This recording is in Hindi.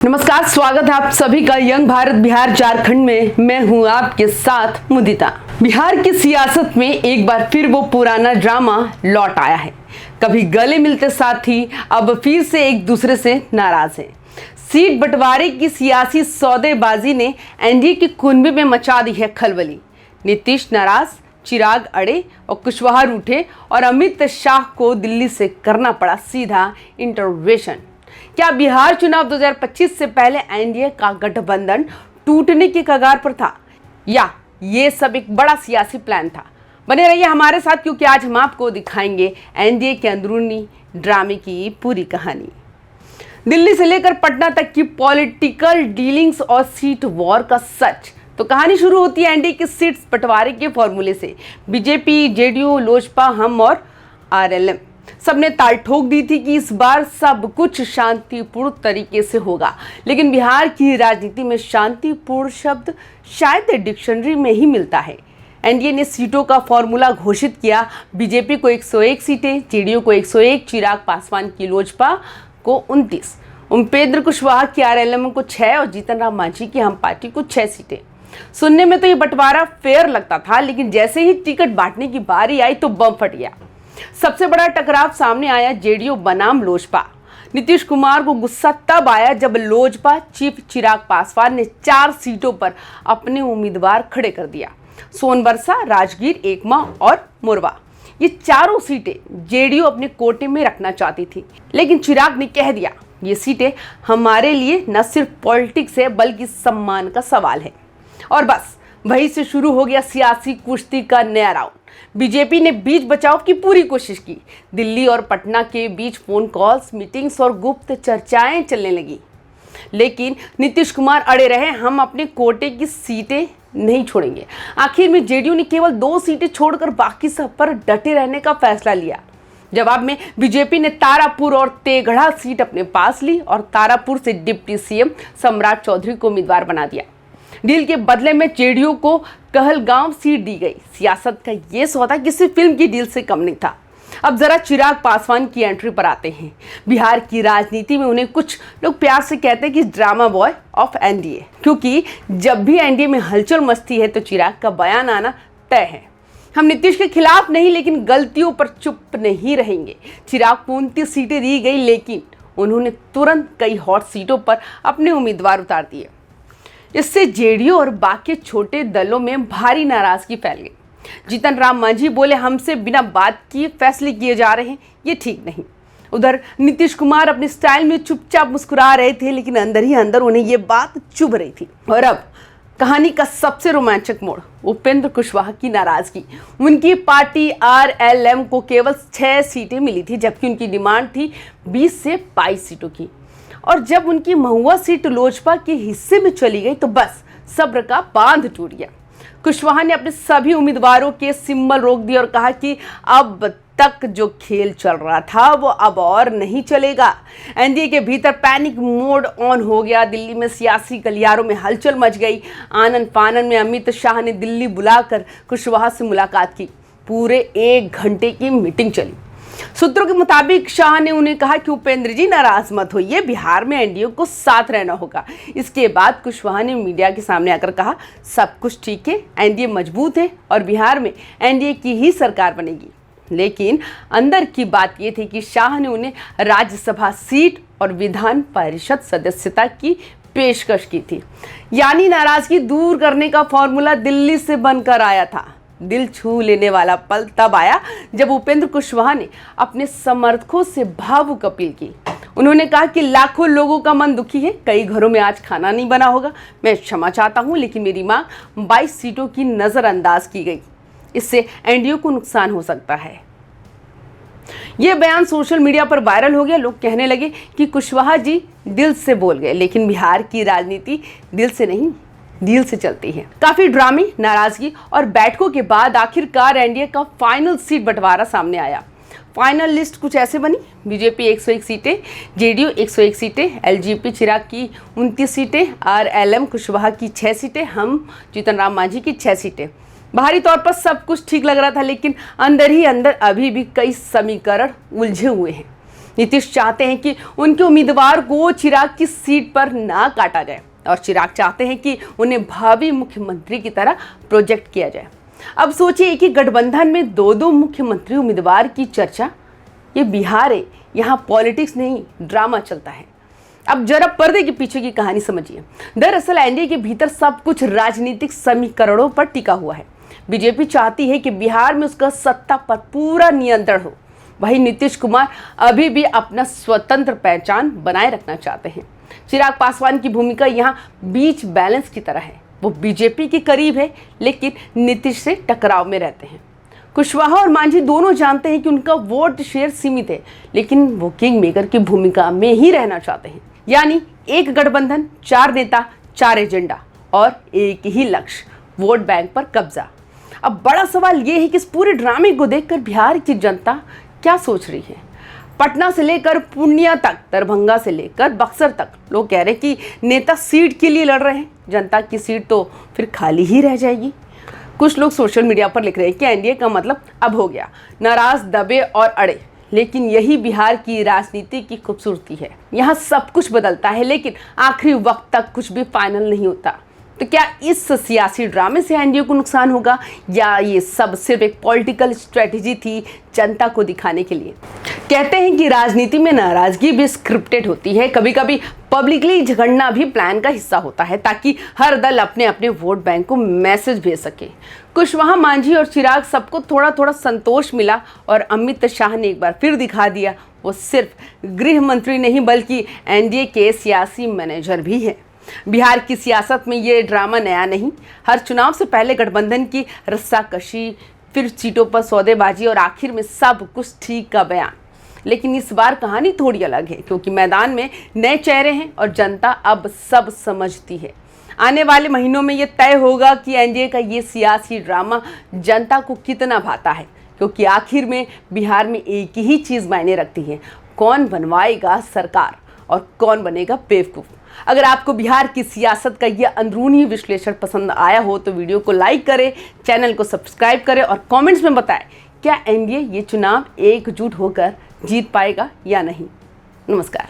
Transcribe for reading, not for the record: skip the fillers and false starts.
नमस्कार, स्वागत है आप सभी का यंग भारत बिहार झारखंड में। मैं हूं आपके साथ मुदिता। बिहार की सियासत में एक बार फिर वो पुराना ड्रामा लौट आया है। कभी गले मिलते साथी अब फिर से एक दूसरे से नाराज हैं। सीट बंटवारे की सियासी सौदेबाजी ने एनडीए की कुनबे में मचा दी है खलबली। नीतीश नाराज, चिराग अड़े और कुशवाहा रूठे और अमित शाह को दिल्ली से करना पड़ा सीधा इंटरवेंशन। क्या बिहार चुनाव 2025 से पहले एनडीए का गठबंधन टूटने की कगार पर था, या ये सब एक बड़ा सियासी प्लान था? बने रहिए हमारे साथ, क्योंकि आज हम आपको दिखाएंगे एनडीए के अंदरूनी ड्रामे की पूरी कहानी। दिल्ली से लेकर पटना तक की पॉलिटिकल डीलिंग्स और सीट वॉर का सच। तो कहानी शुरू होती है एनडीए के सीट्स बंटवारे के फॉर्मूले से। बीजेपी, जेडीयू, लोजपा, हम और आरएलएम सबने ताल ठोक दी थी कि इस बार सब कुछ शांतिपूर्ण तरीके से होगा। लेकिन बिहार की राजनीति में शांतिपूर्ण शब्द शायद डिक्शनरी में ही मिलता है। एनडीए ने सीटों का फॉर्मूला घोषित किया। बीजेपी को 101 सीटें, जेडीयू को 101, चिराग पासवान की लोजपा को 29, उपेंद्र कुशवाहा की आरएलएम को 6 और जीतन राम मांझी की हम पार्टी को 6 सीटें। सुनने में तो ये बंटवारा फेयर लगता था, लेकिन जैसे ही टिकट बांटने की बारी आई तो बम फट गया। सबसे बड़ा टकराव सामने आया जेडीयू बनाम लोजपा। नीतीश कुमार को गुस्सा तब आया जब लोजपा चीफ चिराग पासवान ने 4 सीटों पर अपने उम्मीदवार खड़े कर दिया। सोनबरसा, राजगीर, एकमा और मोरवा, ये चारों सीटें जेडीयू अपने कोटे में रखना चाहती थी। लेकिन चिराग ने कह दिया, ये सीटें हमारे लिए न सिर्फ पॉलिटिक्स है बल्कि सम्मान का सवाल है। और बस वहीं से शुरू हो गया सियासी कुश्ती का नया राउंड। बीजेपी ने बीच बचाव की पूरी कोशिश की। दिल्ली और पटना के बीच फोन कॉल्स, मीटिंग्स और गुप्त चर्चाएं चलने लगी। लेकिन नीतीश कुमार अड़े रहे, हम अपने कोटे की सीटें नहीं छोड़ेंगे। आखिर में जेडीयू ने केवल 2 सीटें छोड़कर बाकी सब पर डटे रहने का फैसला लिया। जवाब में बीजेपी ने तारापुर और तेघड़ा सीट अपने पास ली और तारापुर से डिप्टी सीएम सम्राट चौधरी को उम्मीदवार बना दिया। डील के बदले में जेडीयू को कहलगांव सीट दी गई। सियासत का ये सौदा किसी फिल्म की डील से कम नहीं था। अब जरा चिराग पासवान की एंट्री पर आते हैं। बिहार की राजनीति में उन्हें कुछ लोग प्यार से कहते हैं कि ड्रामा बॉय ऑफ एनडीए, क्योंकि जब भी एनडीए में हलचल मचती है तो चिराग का बयान आना तय है। हम नीतीश के खिलाफ नहीं, लेकिन गलतियों पर चुप नहीं रहेंगे। चिराग को 29 सीटें दी गई, लेकिन उन्होंने तुरंत कई हॉट सीटों पर अपने उम्मीदवार उतार दिए। इससे जेडीयू और बाकी छोटे दलों में भारी नाराजगी फैल गई। जीतन राम मांझी बोले, हमसे बिना बात किए फैसले किए जा रहे हैं, ये ठीक नहीं। उधर नीतीश कुमार अपने स्टाइल में चुपचाप मुस्कुरा रहे थे, लेकिन अंदर ही अंदर उन्हें ये बात चुभ रही थी। और अब कहानी का सबसे रोमांचक मोड़, उपेंद्र कुशवाहा की नाराजगी। उनकी पार्टी आरएलएम को केवल 6 सीटें मिली थी, जबकि उनकी डिमांड थी 20 से 22 सीटों की। और जब उनकी महुआ सीट लोजपा के हिस्से में चली गई तो बस सब्र का बांध टूट गया। कुशवाहा ने अपने सभी उम्मीदवारों के सिंबल रोक दिए और कहा कि अब तक जो खेल चल रहा था वो अब और नहीं चलेगा। एनडीए के भीतर पैनिक मोड ऑन हो गया। दिल्ली में सियासी गलियारों में हलचल मच गई। आनन फानन में अमित शाह ने दिल्ली बुलाकर कुशवाहा से मुलाकात की। पूरे 1 घंटे की मीटिंग चली। सूत्रों के मुताबिक शाह ने उन्हें कहा कि उपेंद्र जी नाराज मत होइए, बिहार में एनडीए को साथ रहना होगा। इसके बाद कुशवाहा ने मीडिया के सामने आकर कहा, सब कुछ ठीक है, एनडीए मजबूत है और बिहार में एनडीए की ही सरकार बनेगी। लेकिन अंदर की बात यह थी कि शाह ने उन्हें राज्यसभा सीट और विधान परिषद सदस्यता की पेशकश की थी। यानी नाराजगी दूर करने का फॉर्मूला दिल्ली से बनकर आया था। दिल छू लेने वाला पल तब आया जब उपेंद्र कुशवाहा ने अपने समर्थकों से भावुक अपील की। उन्होंने कहा कि लाखों लोगों का मन दुखी है, कई घरों में आज खाना नहीं बना होगा। मैं क्षमा चाहता हूं, लेकिन मेरी मांग 22 सीटों की नजरअंदाज की गई। इससे एनडीए को नुकसान हो सकता है। यह बयान सोशल मीडिया पर वायरल हो गया। लोग कहने लगे कि कुशवाहा जी दिल से बोल गए, लेकिन बिहार की राजनीति दिल से नहीं, डील से चलती है। काफी ड्रामे, नाराजगी और बैठकों के बाद आखिरकार एनडीए का फाइनल सीट बंटवारा सामने आया। फाइनल लिस्ट कुछ ऐसे बनी: बीजेपी 101 सीटें, जेडीयू 101 सीटें, एलजेपी चिराग की 29 सीटें, आरएलएम कुशवाहा की 6 सीटें, हम जीतन राम मांझी की 6 सीटें। बाहरी तौर पर सब कुछ ठीक लग रहा था, लेकिन अंदर ही अंदर अभी भी कई समीकरण उलझे हुए हैं। नीतीश चाहते हैं कि उनके उम्मीदवार को चिराग की सीट पर ना काटा जाए और चिराग चाहते हैं कि उन्हें भावी मुख्यमंत्री की तरह प्रोजेक्ट किया जाए। अब सोचिए कि गठबंधन में दो मुख्यमंत्री उम्मीदवार की चर्चा, ये बिहार है, यहाँ पॉलिटिक्स नहीं ड्रामा चलता है। अब जरा पर्दे के पीछे की कहानी समझिए। दरअसल एनडीए के भीतर सब कुछ राजनीतिक समीकरणों पर टिका हुआ है। बीजेपी चाहती है कि बिहार में उसका सत्ता पर पूरा नियंत्रण हो, वहीं नीतीश कुमार अभी भी अपना स्वतंत्र पहचान बनाए रखना चाहते हैं। चिराग पासवान की भूमिका यहाँ बीच बैलेंस की तरह है। वो बीजेपी के करीब है लेकिन नीतीश से टकराव में रहते हैं। कुशवाहा और मांझी दोनों जानते हैं कि उनका वोट शेयर सीमित है, लेकिन वो किंग मेकर की भूमिका में ही रहना चाहते हैं। यानी एक गठबंधन, 4 नेता, 4 एजेंडा और एक ही लक्ष्य, वोट बैंक पर कब्जा। अब बड़ा सवाल ये है कि इस पूरे ड्रामे को देखकर बिहार की जनता क्या सोच रही है। पटना से लेकर पूर्णिया तक, दरभंगा से लेकर बक्सर तक लोग कह रहे हैं कि नेता सीट के लिए लड़ रहे हैं, जनता की सीट तो फिर खाली ही रह जाएगी। कुछ लोग सोशल मीडिया पर लिख रहे हैं कि एनडीए का मतलब अब हो गया, नाराज, दबे और अड़े। लेकिन यही बिहार की राजनीति की खूबसूरती है। यहाँ सब कुछ बदलता है लेकिन आखिरी वक्त तक कुछ भी फाइनल नहीं होता। तो क्या इस सियासी ड्रामे से एनडीए को नुकसान होगा या ये सब सिर्फ एक पॉलिटिकल स्ट्रेटजी थी जनता को दिखाने के लिए? कहते हैं कि राजनीति में नाराजगी भी स्क्रिप्टेड होती है। कभी कभी पब्लिकली झगड़ना भी प्लान का हिस्सा होता है ताकि हर दल अपने अपने वोट बैंक को मैसेज भेज सके। कुशवाहा, मांझी और चिराग सबको थोड़ा थोड़ा संतोष मिला और अमित शाह ने एक बार फिर दिखा दिया वो सिर्फ गृह मंत्री नहीं बल्कि एनडीए के सियासी मैनेजर भी हैं। बिहार की सियासत में ये ड्रामा नया नहीं। हर चुनाव से पहले गठबंधन की रस्साकशी, फिर सीटों पर सौदेबाजी और आखिर में सब कुछ ठीक का बयान। लेकिन इस बार कहानी थोड़ी अलग है क्योंकि मैदान में नए चेहरे हैं और जनता अब सब समझती है। आने वाले महीनों में ये तय होगा कि एनडीए का ये सियासी ड्रामा जनता को कितना भाता है, क्योंकि आखिर में बिहार में एक ही चीज़ मायने रखती है, कौन बनवाएगा सरकार और कौन बनेगा बेवकूफ़। अगर आपको बिहार की सियासत का यह अंदरूनी विश्लेषण पसंद आया हो तो वीडियो को लाइक करें, चैनल को सब्सक्राइब करें और कमेंट्स में बताएं क्या एनडीए ये चुनाव एकजुट होकर जीत पाएगा या नहीं। नमस्कार।